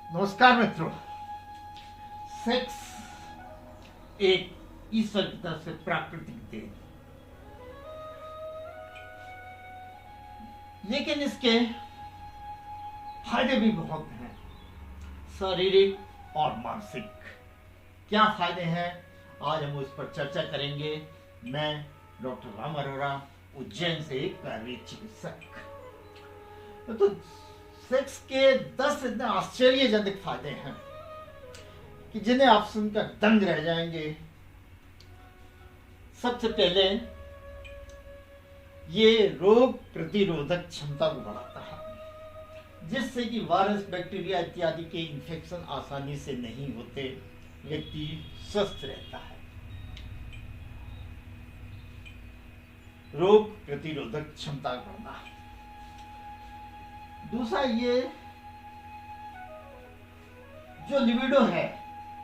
नमस्कार मित्रों। सेक्स एक ईश्वर की तरफ से प्राकृतिक देन, लेकिन इसके फायदे भी बहुत हैं, शारीरिक और मानसिक। क्या फायदे हैं, आज हम उस पर चर्चा करेंगे। मैं डॉक्टर राम अरोड़ा, उज्जैन से एक कार्यरत चिकित्सक। तो सेक्स के 10 इतने आश्चर्यजनक फायदे हैं कि जिन्हें आप सुनकर दंग रह जाएंगे। सबसे पहले, ये रोग प्रतिरोधक क्षमता को बढ़ाता है, जिससे कि वायरस, बैक्टीरिया इत्यादि के इन्फेक्शन आसानी से नहीं होते, व्यक्ति स्वस्थ रहता है। रोग प्रतिरोधक क्षमता बढ़ना। दूसरा, ये जो लिबिडो है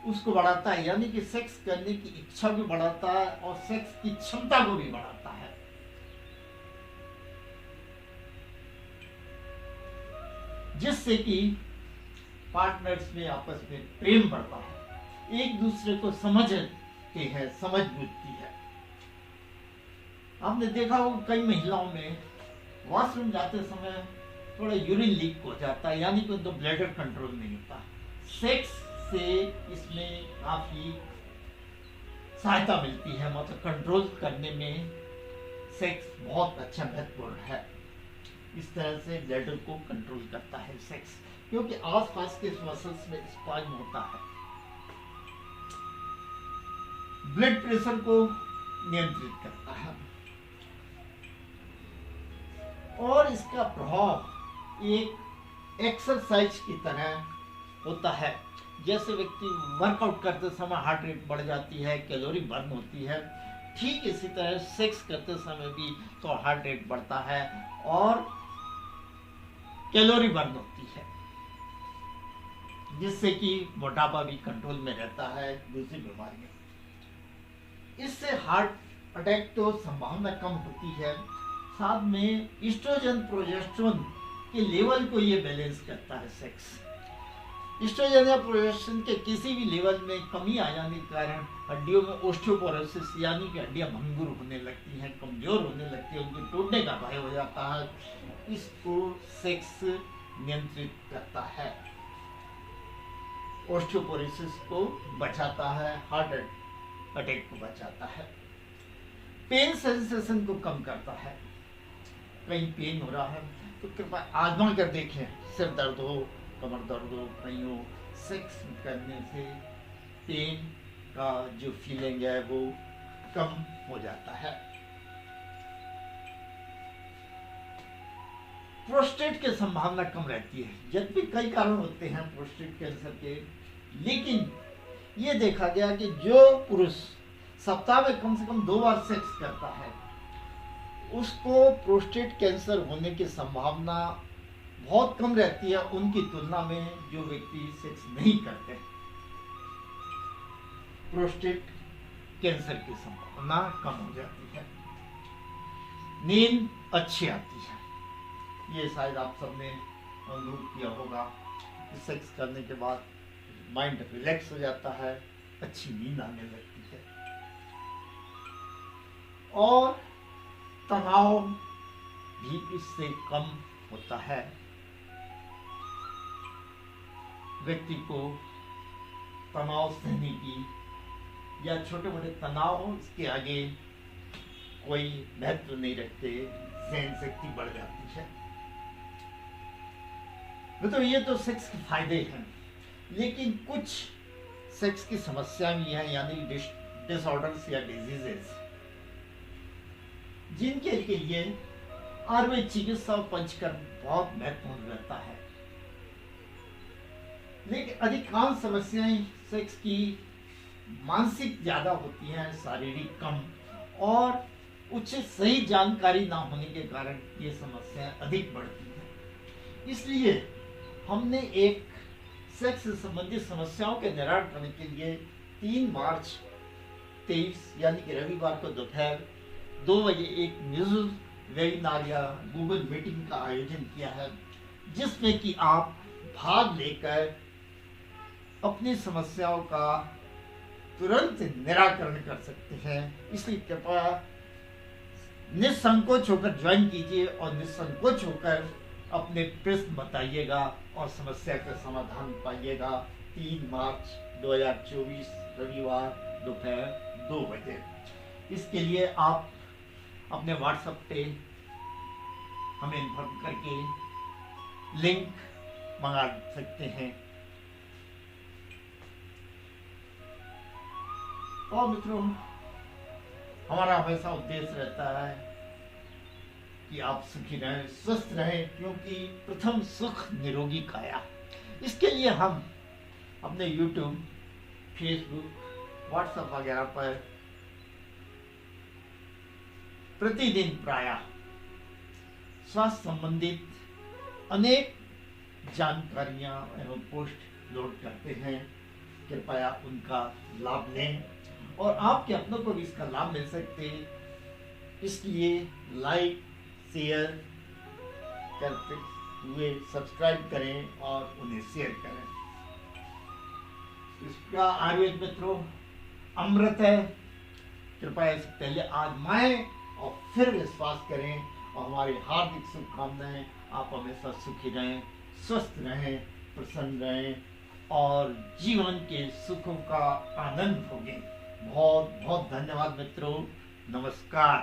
उसको बढ़ाता है, यानी कि सेक्स करने की इच्छा भी बढ़ाता है और सेक्स की क्षमता को भी बढ़ाता है। जिससे कि पार्टनर्स में आपस में प्रेम बढ़ता है, एक दूसरे को समझते हैं, समझ बुझती है। आपने देखा होगा कई महिलाओं में वॉशरूम जाते समय थोड़ा यूरिन लीक हो जाता है, यानी कि उनको ब्लैडर कंट्रोल नहीं होता। सेक्स से इसमें काफी सहायता मिलती है, मतलब कंट्रोल करने में सेक्स बहुत अच्छा महत्वपूर्ण है। इस तरह से ब्लैडर को कंट्रोल करता है सेक्स, क्योंकि आसपास के मसल्स में स्पाज्म होता है। ब्लड प्रेशर को नियंत्रित करता है और इसका प्रभाव एक एक्सरसाइज की तरह होता है। जैसे व्यक्ति वर्कआउट करते समय हार्ट रेट बढ़ जाती है, कैलोरी बर्न होती है, ठीक इसी तरह सेक्स करते समय भी तो हार्ट रेट बढ़ता है और कैलोरी बर्न होती है, जिससे कि मोटापा भी कंट्रोल में रहता है, दूसरी बीमारियां। इससे हार्ट अटैक तो संभावना कम होती है। साथ में ईस्ट्रोजन प्रोजेस्टेरोन के लेवल को ये बैलेंस करता है सेक्स। ईस्ट्रोजन या प्रोजेस्टेरोन के किसी भी लेवल में कमी आ जाने के कारण हड्डियों में ओस्टियोपोरोसिस, यानी कि हड्डियां भंगुर होने लगती हैं, कमजोर होने लगती हैं, उनके टूटने का भय हो जाता है। इसको सेक्स नियंत्रित करता है, ओस्टियोपोरोसिस को बचाता है, हार्ट अटैक को बचाता है, पेन सेंसेशन को कम करता है। कहीं पेन हो रहा है तो कृपया आजमा कर देखें, सिर दर्द हो, कमर दर्द हो, कहीं हो, सेक्स करने से पेन का जो फीलिंग है वो कम हो जाता है। प्रोस्टेट की संभावना कम रहती है, यद्यपि कई कारण होते हैं प्रोस्टेट कैंसर के, लेकिन ये देखा गया कि जो पुरुष सप्ताह में कम से कम 2 बार सेक्स करता है, उसको प्रोस्टेट कैंसर होने की संभावना बहुत कम रहती है उनकी तुलना में जो व्यक्ति सेक्स नहीं करते। प्रोस्टेट कैंसर की संभावना कम हो जाती है। नींद अच्छी आती है, ये शायद आप सबने अनुभव किया होगा कि सेक्स करने के बाद माइंड रिलैक्स हो जाता है, अच्छी नींद आने लगती है और तनाव भी इससे कम होता है। व्यक्ति को तनाव सहने की या छोटे मोटे तनाव हो, इसके आगे कोई महत्व नहीं रखते, सहन शक्ति बढ़ जाती है। तो ये तो सेक्स के फायदे हैं, लेकिन कुछ सेक्स की समस्या भी हैं, यानी डिसऑर्डर्स या डिजीजेस, जिनके लिए आयुर्वेद चिकित्सा और पंचकर्म बहुत महत्वपूर्ण रहता है। लेकिन अधिकांश समस्याएं सेक्स की मानसिक ज्यादा होती हैं, शारीरिक कम, और उचित सही जानकारी ना होने के कारण ये समस्याएं अधिक बढ़ती हैं। इसलिए हमने एक सेक्स से संबंधित समस्याओं के निराकरण करने के लिए 3 मार्च 23 यानी कि रविवार को दोपहर 2 बजे एक म्यूजिक वेबिनार या गूगल मीटिंग का आयोजन किया है, जिसमें कि आप भाग लेकर अपनी समस्याओं का तुरंत निराकरण कर सकते हैं। इसलिए कृपया निसंकोच होकर ज्वाइन कीजिए और निसंकोच होकर अपने प्रश्न बताइएगा और समस्या का समाधान पाइएगा। 3 मार्च 2024 रविवार दोपहर 2 बजे। इसके लिए आप अपने व्हाट्सएप पे हमें इन्फॉर्म करके लिंक मंगा सकते हैं। और मित्रों, हमारा हमेशा उद्देश्य रहता है कि आप सुखी रहें, स्वस्थ रहें, क्योंकि प्रथम सुख निरोगी काया। इसके लिए हम अपने YouTube, Facebook, WhatsApp वगैरह पर प्रतिदिन प्रायः स्वास्थ्य संबंधित अनेक जानकारियां एवं पोस्ट लोड करते हैं। कृपया उनका लाभ लें और आपके अपनों को भी इसका लाभ मिल सकते हैं। इसलिए लाइक शेयर करते हुए सब्सक्राइब करें और उन्हें शेयर करें। इसका आयुर्वेद मित्रों अमृत है। कृपया इससे पहले आजमाएं और फिर विश्वास करें। और हमारी हार्दिक शुभकामनाएं, आप हमेशा सुखी रहें, स्वस्थ रहें, प्रसन्न रहें और जीवन के सुखों का आनंद भोगें। बहुत बहुत धन्यवाद मित्रों। नमस्कार।